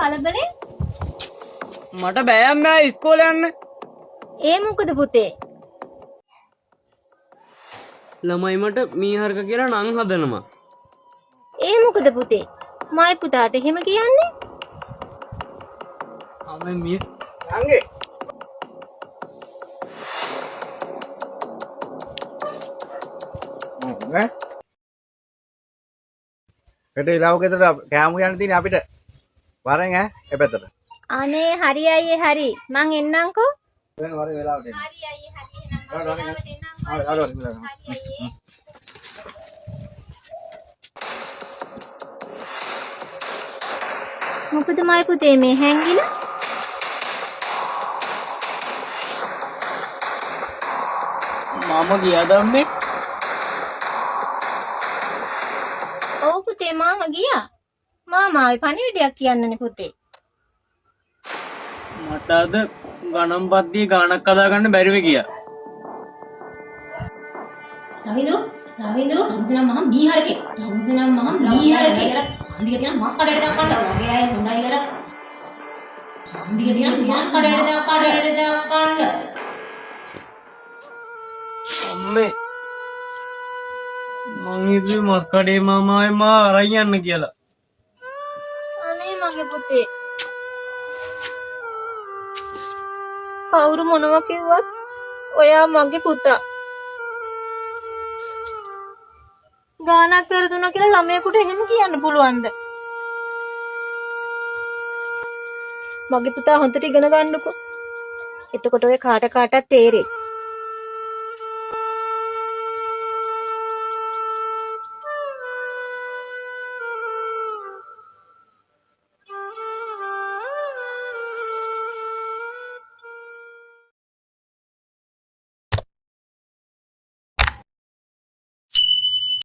කලබලේ? මට බෑ අම්මා ඉස්කෝලේ යන්න. ඒ මොකද පුතේ? ළමයි මට මීහරක කියලා නම් හදනවා. ඒ මොකද පුතේ? මයි පුතාට එහෙම කියන්නේ? අම්මේ මිස් අංගේ ඈ හෙට ඉලාව ගෙදර කෑමු යන්න තියෙන අපිට වරෙන් ඈ ඒ පැත්තට අනේ හරි අයියේ හරි. මං එන්නම්කෝ. දැන් වරෙන් වෙලාවට එන්න හරි අයියේ හරි එහෙනම්. මොකද මයි පුතේ මේ හැංගිලා? මම ගියාද අම්මේ? ඔව් පුතේ මාමා ගියා. මාමාගේ පණිවිඩයක් කියන්නනේ පුතේ. මට අද ගණන් පද්දියේ ගානක් හදාගන්න බැරිව ගියා. රවිදු හම්සනම් මහම් බීහරකේ. හම්සනම් මහම් බීහරකේ. අන්දික තියන මස් කඩේට දාන්න. ඔගේ අය හොඳයි අර. අන්දික තියන මස් කඩේට දාන්න. අම්මේ මං හිතුවේ මස් කඩේ මාමායි මා අරන් යන්න කියලා. අනේ මගේ පුතේ. කවුරු මොනවා කිව්වත් ඔයා මගේ පුතා. ගානක් කරදුනා කියලා ළමයෙකුට එහෙම කියන්න පුළුවන්ද? මගේ පුතා හොඳට ඉගෙන ගන්නකෝ. එතකොට ඔය කාටත් තේරෙයි.